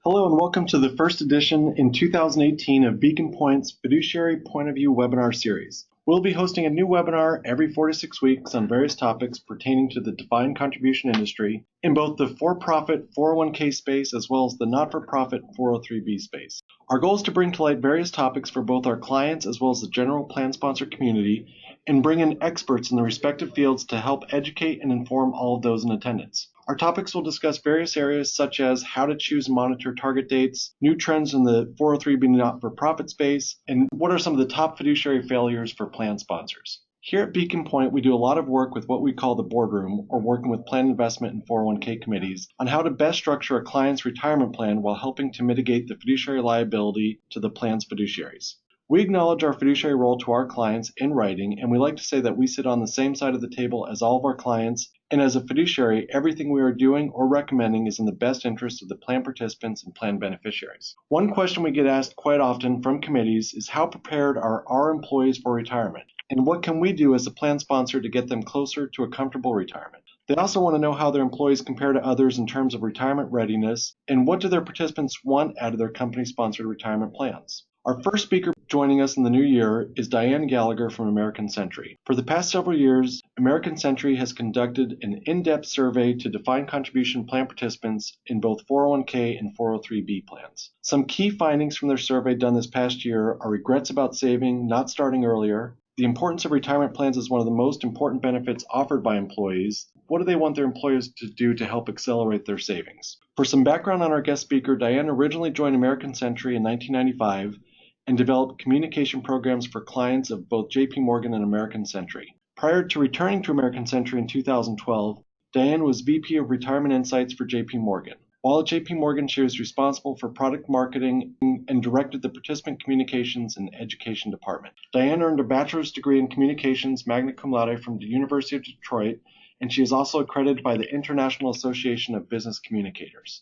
Hello and welcome to the first edition in 2018 of Beacon Pointe's Fiduciary Point of View webinar series. We'll be hosting a new webinar every 4 to 6 weeks on various topics pertaining to the defined contribution industry in both the for-profit 401k space as well as the not-for-profit 403b space. Our goal is to bring to light various topics for both our clients as well as the general plan sponsor community and bring in experts in the respective fields to help educate and inform all of those in attendance. Our topics will discuss various areas such as how to choose and monitor target dates, new trends in the 403b not-for-profit space, and what are some of the top fiduciary failures for plan sponsors. Here at Beacon Pointe, we do a lot of work with what we call the boardroom, or working with plan investment and 401k committees, on how to best structure a client's retirement plan while helping to mitigate the fiduciary liability to the plan's fiduciaries. We acknowledge our fiduciary role to our clients in writing, and we like to say that we sit on the same side of the table as all of our clients, and as a fiduciary, everything we are doing or recommending is in the best interest of the plan participants and plan beneficiaries. One question we get asked quite often from committees is how prepared are our employees for retirement, and what can we do as a plan sponsor to get them closer to a comfortable retirement? They also want to know how their employees compare to others in terms of retirement readiness, and what do their participants want out of their company-sponsored retirement plans. Our first speaker joining us in the new year is Diane Gallagher from American Century. For the past several years, American Century has conducted an in-depth survey to defined contribution plan participants in both 401k and 403b plans. Some key findings from their survey done this past year are regrets about saving, not starting earlier, the importance of retirement plans as one of the most important benefits offered by employees. What do they want their employers to do to help accelerate their savings? For some background on our guest speaker, Diane originally joined American Century in 1995 and developed communication programs for clients of both JP Morgan and American Century. Prior to returning to American Century in 2012, Diane was VP of Retirement Insights for JP Morgan. While at JP Morgan, she was responsible for product marketing and directed the participant communications and education department. Diane earned a bachelor's degree in communications magna cum laude from the University of Detroit, and she is also accredited by the International Association of Business Communicators.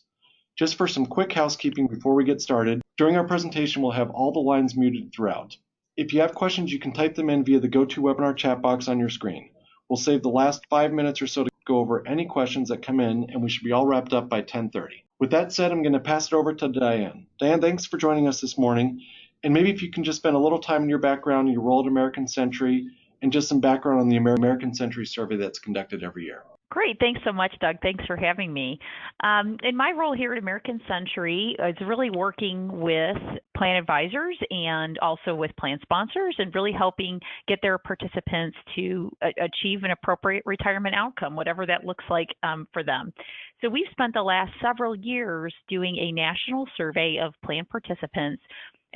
Just for some quick housekeeping before we get started, during our presentation we'll have all the lines muted throughout. If you have questions, you can type them in via the GoToWebinar chat box on your screen. We'll save the last 5 minutes or so to go over any questions that come in, and we should be all wrapped up by 10:30. With that said, I'm going to pass it over to Diane. Diane, thanks for joining us this morning, and maybe if you can just spend a little time in your background, your role at American Century, and just some background on the American Century survey that's conducted every year. Great. Thanks so much, Doug. Thanks for having me. In my role here at American Century, is really working with plan advisors and also with plan sponsors and really helping get their participants to achieve an appropriate retirement outcome, whatever that looks like for them. So we've spent the last several years doing a national survey of plan participants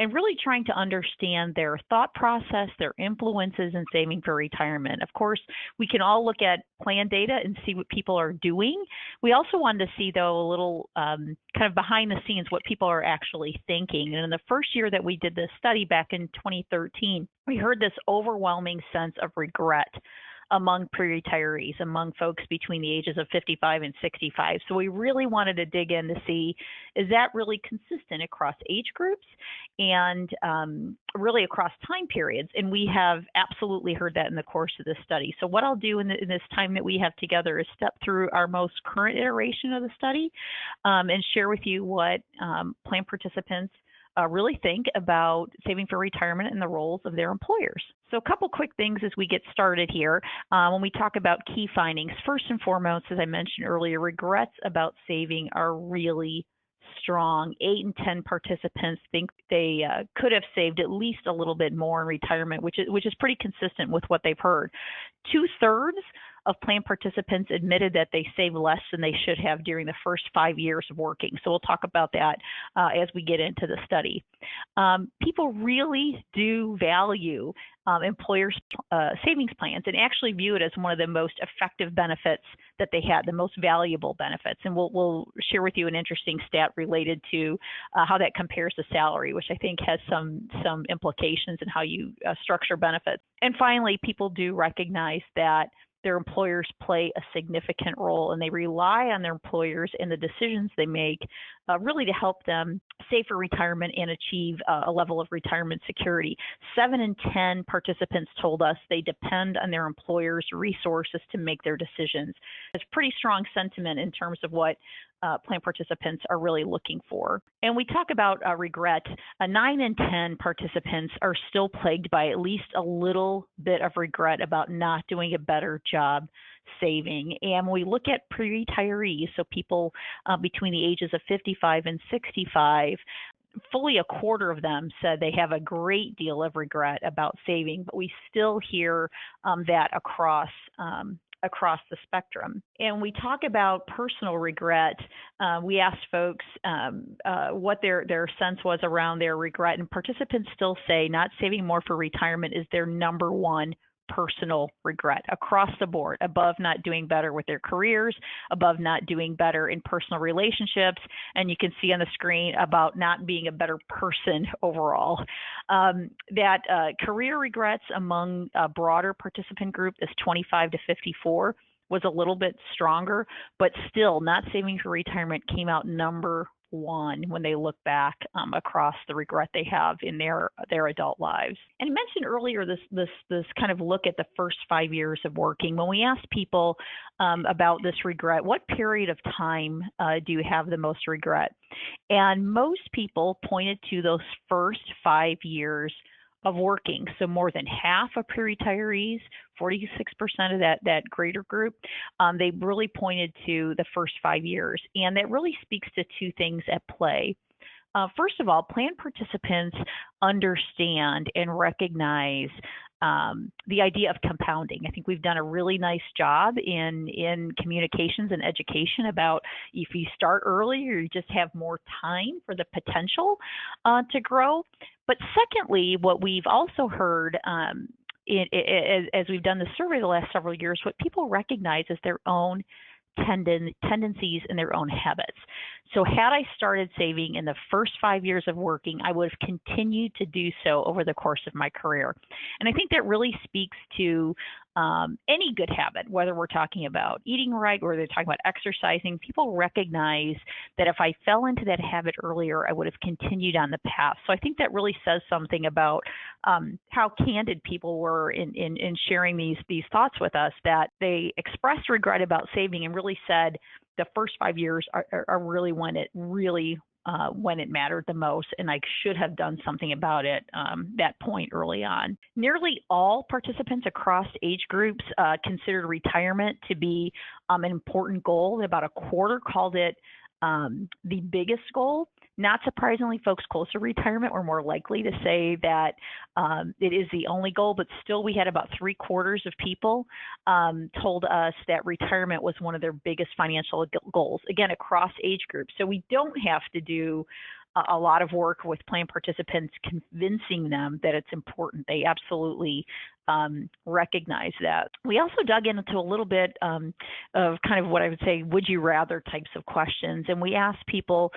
and really trying to understand their thought process, their influences in saving for retirement. Of course, we can all look at plan data and see what people are doing. We also wanted to see, though, a little kind of behind the scenes what people are actually thinking. And in the first year that we did this study back in 2013, we heard this overwhelming sense of regret among pre-retirees, among folks between the ages of 55 and 65. So we really wanted to dig in to see, is that really consistent across age groups and really across time periods? And we have absolutely heard that in the course of this study. So what I'll do in this time that we have together is step through our most current iteration of the study and share with you what plan participants really think about saving for retirement and the roles of their employers. So a couple quick things as we get started here. When we talk about key findings, first and foremost, as I mentioned earlier, regrets about saving are really strong. 8 in 10 participants think they could have saved at least a little bit more in retirement, which is pretty consistent with what they've heard. 2/3 of plan participants admitted that they saved less than they should have during the first 5 years of working. So we'll talk about that as we get into the study. People really do value employers' savings plans and actually view it as one of the most effective benefits that they had, the most valuable benefits. And we'll share with you an interesting stat related to how that compares to salary, which I think has some implications in how you structure benefits. And finally, people do recognize that their employers play a significant role, and they rely on their employers in the decisions they make really to help them save for retirement and achieve a level of retirement security. 7 in 10 participants told us they depend on their employer's resources to make their decisions. It's pretty strong sentiment in terms of what plan participants are really looking for. And we talk about regret. 9 in 10 participants are still plagued by at least a little bit of regret about not doing a better job saving. And when we look at pre-retirees, so people between the ages of 55 and 65, fully a quarter of them said they have a great deal of regret about saving, but we still hear that across the spectrum. And we talk about personal regret. We asked folks what their sense was around their regret, and participants still say not saving more for retirement is their number one personal regret across the board, above not doing better with their careers, above not doing better in personal relationships, and you can see on the screen about not being a better person overall. That career regrets among a broader participant group, this 25 to 54, was a little bit stronger, but still not saving for retirement came out number one when they look back across the regret they have in their adult lives. And I mentioned earlier this kind of look at the first 5 years of working. When we asked people about this regret, what period of time do you have the most regret? And most people pointed to those first 5 years of working. So more than half of pre-retirees, 46% of that greater group, they really pointed to the first 5 years. And that really speaks to two things at play. First of all, plan participants understand and recognize the idea of compounding. I think we've done a really nice job in communications and education about if you start early, you just have more time for the potential to grow. But secondly, what we've also heard as we've done the survey the last several years, what people recognize is their own tendencies and their own habits. So had I started saving in the first 5 years of working, I would have continued to do so over the course of my career. And I think that really speaks to any good habit, whether we're talking about eating right or they're talking about exercising. People recognize that if I fell into that habit earlier, I would have continued on the path. So I think that really says something about how candid people were in sharing these thoughts with us, that they expressed regret about saving and really said the first 5 years are really when it mattered the most, and I should have done something about it that point early on. Nearly all participants across age groups considered retirement to be an important goal. About a quarter called it the biggest goal. Not surprisingly, folks close to retirement were more likely to say that it is the only goal, but still we had about 3/4 of people told us that retirement was one of their biggest financial goals, again, across age groups. So we don't have to do a lot of work with plan participants convincing them that it's important. They absolutely recognize that. We also dug into a little bit of kind of what I would say, would you rather types of questions. And we asked people,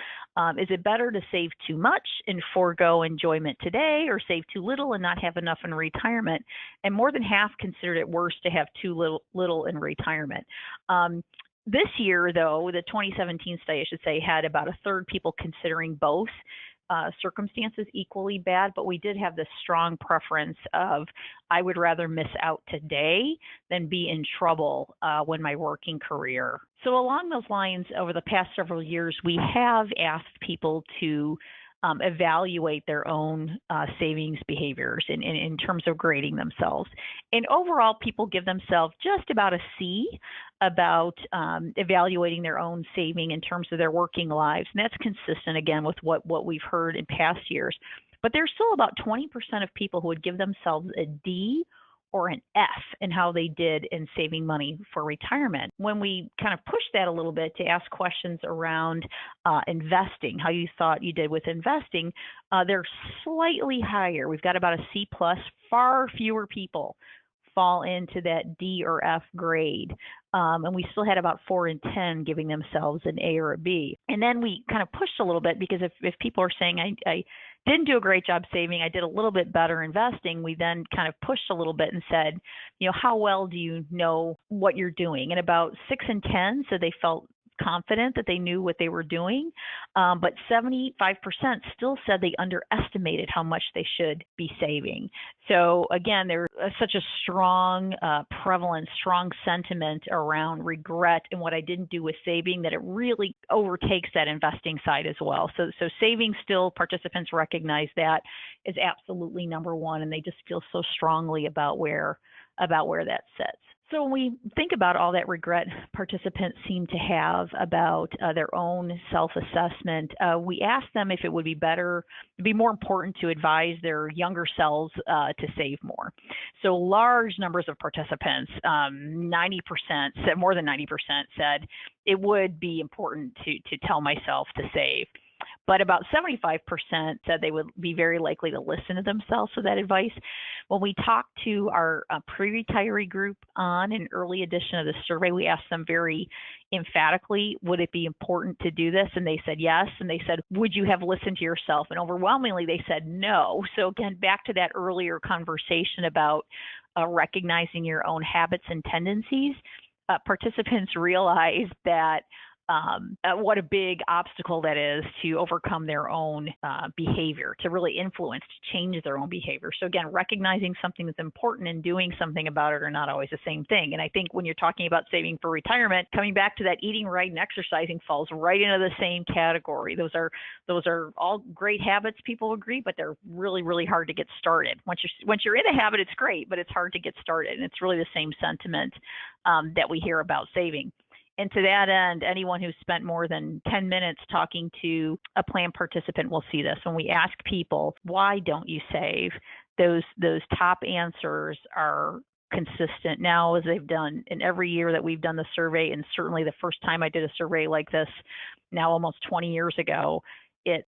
is it better to save too much and forego enjoyment today, or save too little and not have enough in retirement? And more than half considered it worse to have too little in retirement. This year, though, the 2017 study, I should say, had about a third people considering both circumstances equally bad, but we did have this strong preference of I would rather miss out today than be in trouble when my working career. So along those lines, over the past several years, we have asked people to evaluate their own savings behaviors in terms of grading themselves. And overall, people give themselves just about a C about evaluating their own saving in terms of their working lives. And that's consistent, again, with what we've heard in past years. But there's still about 20% of people who would give themselves a D or an F in how they did in saving money for retirement. When we kind of pushed that a little bit to ask questions around investing, how you thought you did with investing, they're slightly higher. We've got about a C+, far fewer people fall into that D or F grade. And we still had about 4 in 10 giving themselves an A or a B. And then we kind of pushed a little bit, because if people are saying, I didn't do a great job saving, I did a little bit better investing, we then kind of pushed a little bit and said, how well do you know what you're doing? And about 6 in 10 said they felt confident that they knew what they were doing, but 75% still said they underestimated how much they should be saving. So again, there's such a strong prevalence, strong sentiment around regret and what I didn't do with saving that it really overtakes that investing side as well. So saving still, participants recognize that is absolutely number one, and they just feel so strongly about where that sits. So when we think about all that regret participants seem to have about their own self-assessment, we ask them if it would be more important to advise their younger selves to save more. So large numbers of participants, 90%, more than 90% said it would be important to tell myself to save. But about 75% said they would be very likely to listen to themselves for that advice. When we talked to our pre-retiree group on an early edition of the survey, we asked them very emphatically, would it be important to do this? And they said yes. And they said, would you have listened to yourself? And overwhelmingly, they said no. So again, back to that earlier conversation about recognizing your own habits and tendencies, participants realized that what a big obstacle that is to overcome their own behavior, to really influence, to change their own behavior. So again, recognizing something that's important and doing something about it are not always the same thing. And I think when you're talking about saving for retirement, coming back to that eating right and exercising falls right into the same category. Those are all great habits, people agree, but they're really, really hard to get started. Once you're in a habit, it's great, but it's hard to get started. And it's really the same sentiment that we hear about saving. And to that end, anyone who's spent more than 10 minutes talking to a plan participant will see this. When we ask people, why don't you save? Those top answers are consistent now, as they've done in every year that we've done the survey. And certainly the first time I did a survey like this, now almost 20 years ago,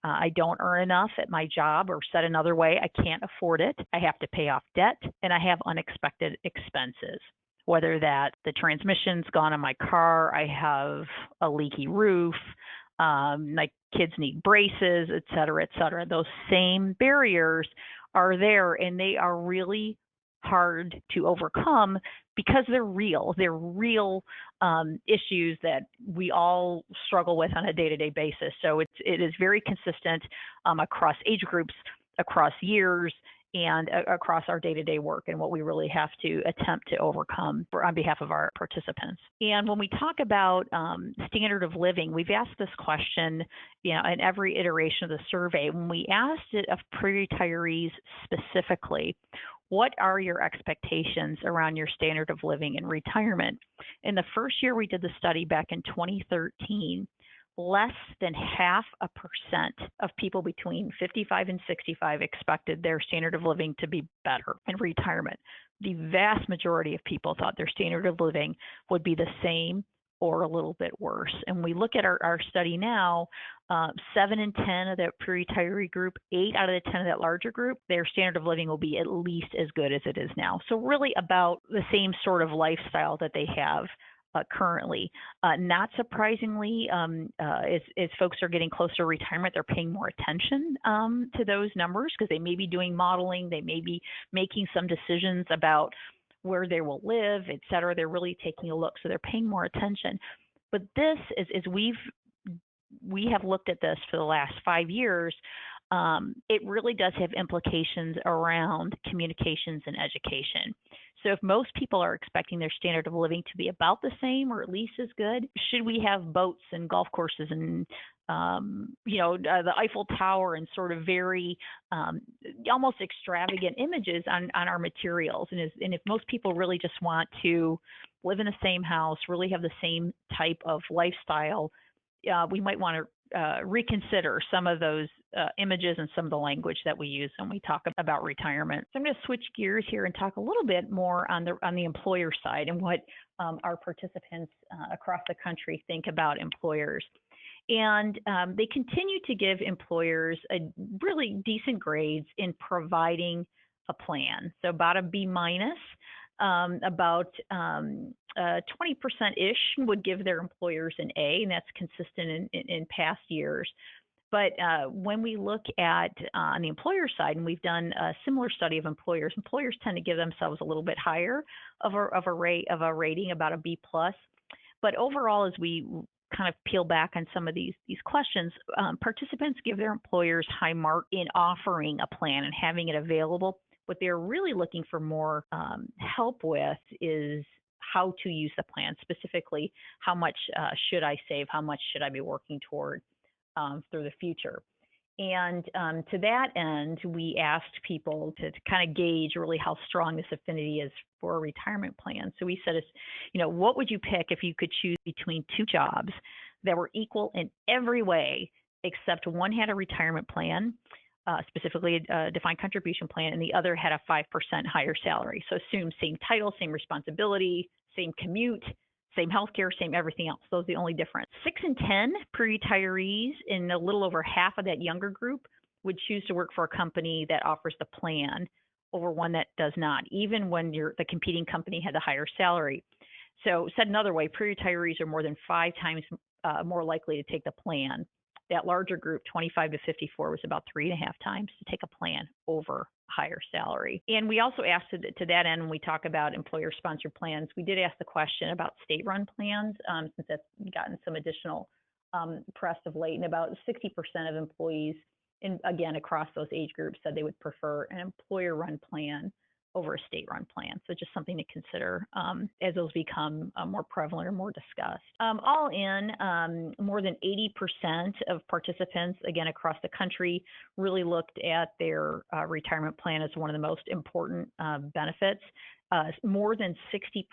I don't earn enough at my job, or said another way, I can't afford it. I have to pay off debt, and I have unexpected expenses. Whether that the transmission's gone on my car, I have a leaky roof, my kids need braces, et cetera, et cetera. Those same barriers are there, and they are really hard to overcome because they're real. They're real issues that we all struggle with on a day-to-day basis. So it is very consistent across age groups, across years, and across our day-to-day work, and what we really have to attempt to overcome on behalf of our participants. And when we talk about standard of living, we've asked this question, in every iteration of the survey. When we asked it of pre-retirees specifically, what are your expectations around your standard of living in retirement? In the first year we did the study back in 2013, less than 0.5% of people between 55 and 65 expected their standard of living to be better in retirement. The vast majority of people thought their standard of living would be the same or a little bit worse. And we look at our study now, 7 in 10 of that pre-retiree group, 8 out of the 10 of that larger group, their standard of living will be at least as good as it is now. So really about the same sort of lifestyle that they have currently. Not surprisingly, as folks are getting closer to retirement, they're paying more attention to those numbers, because they may be doing modeling, they may be making some decisions about where they will live, et cetera. They're really taking a look, so they're paying more attention. But this is we have looked at this for the last 5 years. It really does have implications around communications and education. So if most people are expecting their standard of living to be about the same or at least as good, should we have boats and golf courses and the Eiffel Tower and sort of very almost extravagant images on our materials? And if most people really just want to live in the same house, really have the same type of lifestyle, we might want to reconsider some of those images and some of the language that we use when we talk about retirement. So I'm going to switch gears here and talk a little bit more on the employer side and what our participants across the country think about employers. And they continue to give employers really decent grades in providing a plan. So about a B minus. About 20%-ish would give their employers an A, and that's consistent in past years. But when we look at on the employer side, and we've done a similar study of employers tend to give themselves a little bit higher of a rating, about a B plus. But overall, as we kind of peel back on some of these questions, participants give their employers high mark in offering a plan and having it available. What they're really looking for more help with is how to use the plan, specifically how much should I save, how much should I be working toward through the future. And to that end, we asked people to kind of gauge really how strong this affinity is for a retirement plan. So we said, what would you pick if you could choose between two jobs that were equal in every way, except one had a retirement plan, specifically a defined contribution plan, and the other had a 5% higher salary. So assume same title, same responsibility, same commute, same healthcare, same everything else. Those are the only difference. 6 in 10 pre-retirees in a little over half of that younger group would choose to work for a company that offers the plan over one that does not, even when the competing company had the higher salary. So said another way, pre-retirees are more than 5 times more likely to take the plan. That larger group, 25 to 54, was about 3.5 times to take a plan over higher salary. And we also asked to that end, when we talk about employer-sponsored plans, we did ask the question about state-run plans, since that's gotten some additional press of late. And about 60% of employees, again, across those age groups, said they would prefer an employer-run plan over a state-run plan. So just something to consider as those become more prevalent or more discussed. All in, more than 80% of participants, again, across the country, really looked at their retirement plan as one of the most important benefits. More than 60%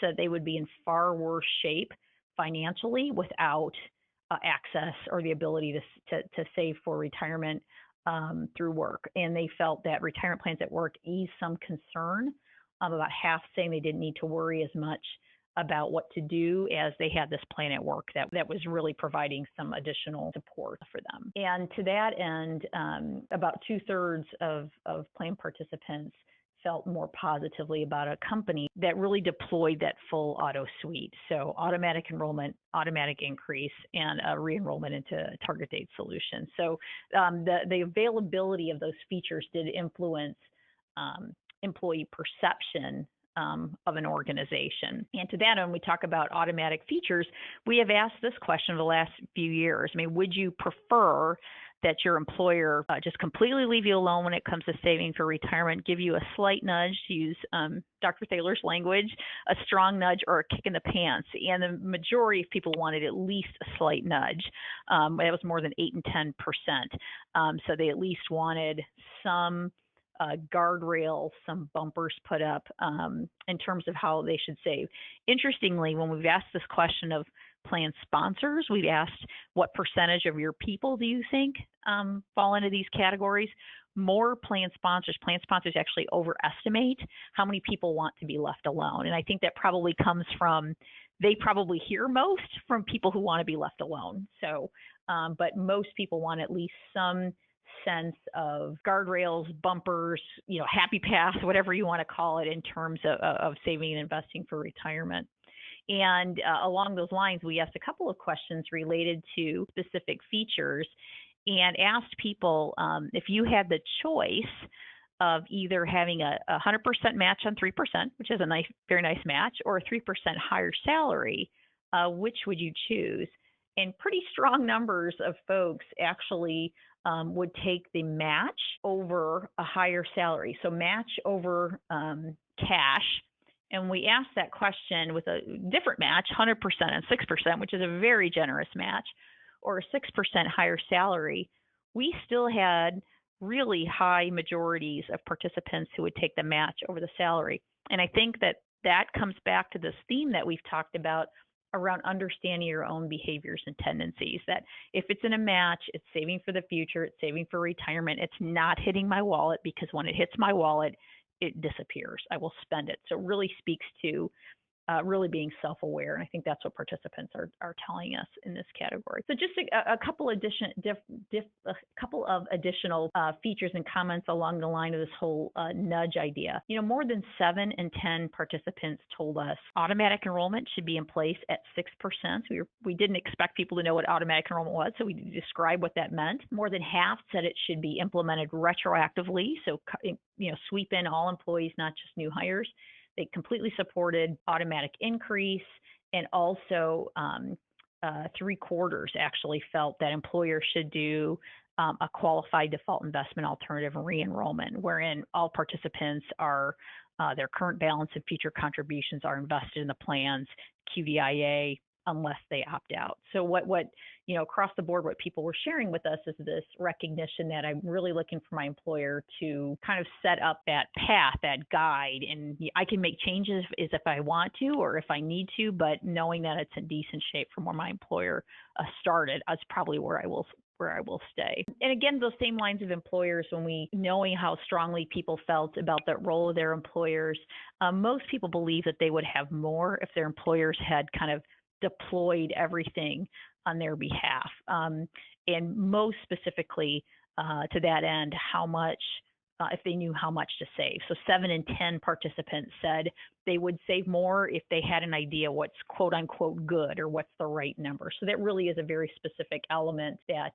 said they would be in far worse shape financially without access or the ability to save for retirement through work. And they felt that retirement plans at work eased some concern, about half saying they didn't need to worry as much about what to do as they had this plan at work that was really providing some additional support for them. And to that end, about 2/3 of plan participants felt more positively about a company that really deployed that full auto suite. So automatic enrollment, automatic increase, and re-enrollment into target date solutions. So the availability of those features did influence employee perception of an organization. And to that end, when we talk about automatic features, we have asked this question the last few years. I mean, would you prefer that your employer just completely leave you alone when it comes to saving for retirement, give you a slight nudge, to use Dr. Thaler's language, a strong nudge, or a kick in the pants? And the majority of people wanted at least a slight nudge. That was more than 8 and 10%. So they at least wanted some guardrails, some bumpers put up in terms of how they should save. Interestingly, when we've asked this question of plan sponsors, we've asked what percentage of your people do you think fall into these categories? More plan sponsors actually overestimate how many people want to be left alone. And I think that probably comes from, they probably hear most from people who want to be left alone. So, but most people want at least some sense of guardrails, bumpers, happy path, whatever you want to call it, in terms of saving and investing for retirement. And along those lines, we asked a couple of questions related to specific features and asked people if you had the choice of either having a 100% match on 3%, which is a nice, very nice match, or a 3% higher salary, which would you choose? And pretty strong numbers of folks actually would take the match over a higher salary. So match over cash. And we asked that question with a different match, 100% and 6%, which is a very generous match, or a 6% higher salary. We still had really high majorities of participants who would take the match over the salary. And I think that comes back to this theme that we've talked about around understanding your own behaviors and tendencies, that if it's in a match, it's saving for the future, it's saving for retirement, it's not hitting my wallet, because when it hits my wallet, it disappears. I will spend it. So it really speaks to really being self-aware. And I think that's what participants are telling us in this category. So just a couple of additional features and comments along the line of this whole nudge idea. More than 7 in 10 participants told us automatic enrollment should be in place at 6%. We didn't expect people to know what automatic enrollment was, so we described what that meant. More than half said it should be implemented retroactively, so sweep in all employees, not just new hires. They completely supported automatic increase and also 3/4 actually felt that employers should do a qualified default investment alternative re-enrollment, wherein all participants are their current balance and future contributions are invested in the plan's QDIA unless they opt out. So what across the board, what people were sharing with us is this recognition that I'm really looking for my employer to kind of set up that path, that guide, and I can make changes if I want to or if I need to, but knowing that it's in decent shape from where my employer started, that's probably where I will stay. And again, those same lines of employers, knowing how strongly people felt about the role of their employers, most people believe that they would have more if their employers had kind of deployed everything on their behalf. And most specifically to that end, how much, if they knew how much to save. So 7 in 10 participants said they would save more if they had an idea what's quote unquote good or what's the right number. So that really is a very specific element that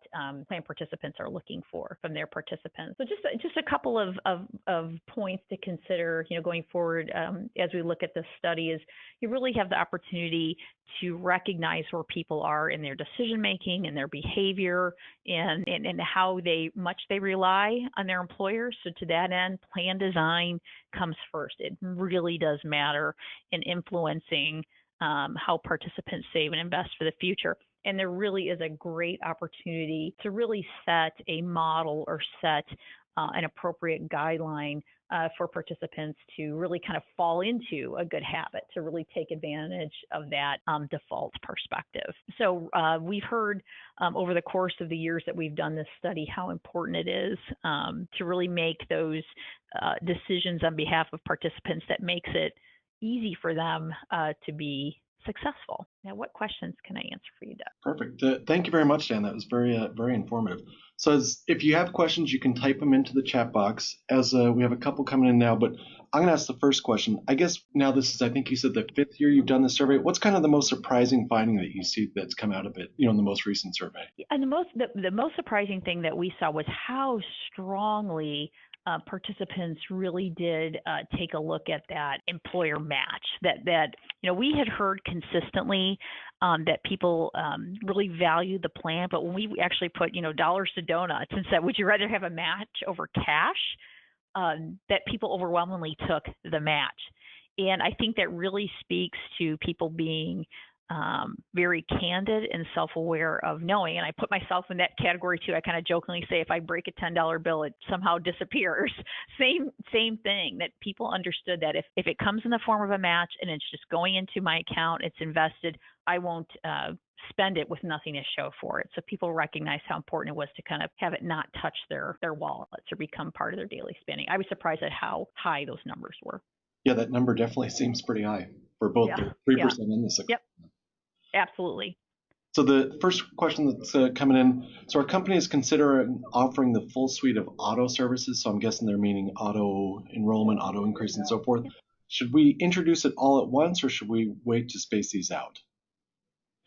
plan participants are looking for from their participants. So just a couple of points to consider, going forward as we look at this study is you really have the opportunity to recognize where people are in their decision making and their behavior and how much they rely on their employers. So to that end, plan design comes first. It really does matter in influencing how participants save and invest for the future. And there really is a great opportunity to really set a model or set an appropriate guideline for participants to really kind of fall into a good habit, to really take advantage of that default perspective. So we've heard over the course of the years that we've done this study how important it is to really make those decisions on behalf of participants that makes it easy for them to be successul. Now, what questions can I answer for you, Doug? Perfect. Thank you very much, Dan. That was very informative. So if you have questions, you can type them into the chat box as we have a couple coming in now, but I'm going to ask the first question. I guess now this is, I think you said the 5th year you've done the survey. What's kind of the most surprising finding that you see that's come out of it, in the most recent survey? And the most surprising thing that we saw was how strongly participants really did take a look at that employer match that we had heard consistently that people really valued the plan. But when we actually put, dollars to donuts and said, would you rather have a match over cash? That people overwhelmingly took the match. And I think that really speaks to people being very candid and self-aware of knowing, and I put myself in that category too. I kind of jokingly say if I break a $10 bill, it somehow disappears. Same thing, that people understood that if it comes in the form of a match and it's just going into my account, it's invested, I won't spend it with nothing to show for it. So people recognize how important it was to kind of have it not touch their wallets or become part of their daily spending. I was surprised at how high those numbers were. Yeah, that number definitely seems pretty high for both the 3% and the 6%. Yep. Absolutely. So the first question that's coming in, so our company is considering offering the full suite of auto services. So I'm guessing they're meaning auto enrollment, auto increase, and so forth. Should we introduce it all at once, or should we wait to space these out?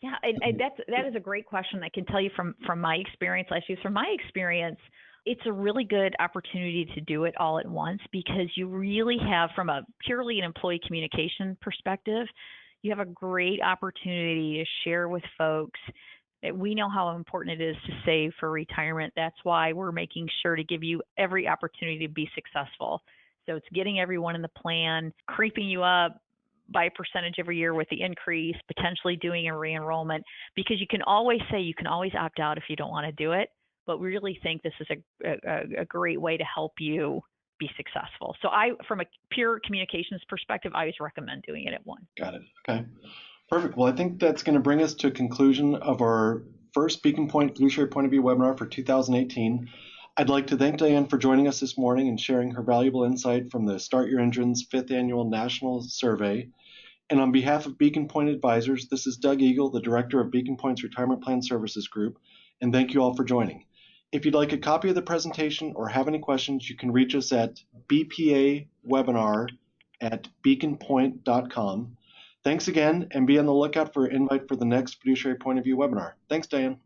Yeah, and that is a great question. I can tell you from my experience last year. From my experience, it's a really good opportunity to do it all at once because you really have, from a purely an employee communication perspective, you have a great opportunity to share with folks that we know how important it is to save for retirement. That's why we're making sure to give you every opportunity to be successful. So it's getting everyone in the plan, creeping you up by a percentage every year with the increase, potentially doing a re-enrollment, because you can always opt out if you don't want to do it. But we really think this is a great way to help you be successful. So from a pure communications perspective, I always recommend doing it at once. Got it. Okay. Perfect. Well, I think that's going to bring us to a conclusion of our first Beacon Pointe Fiduciary Point of View webinar for 2018. I'd like to thank Diane for joining us this morning and sharing her valuable insight from the Start Your Engines 5th Annual National Survey. And on behalf of Beacon Pointe Advisors, this is Doug Igel, the Director of Beacon Pointe's Retirement Plan Services Group, and thank you all for joining. If you'd like a copy of the presentation or have any questions, you can reach us at bpawebinar@beaconpointe.com. Thanks again, and be on the lookout for an invite for the next Fiduciary Point of View webinar. Thanks, Diane.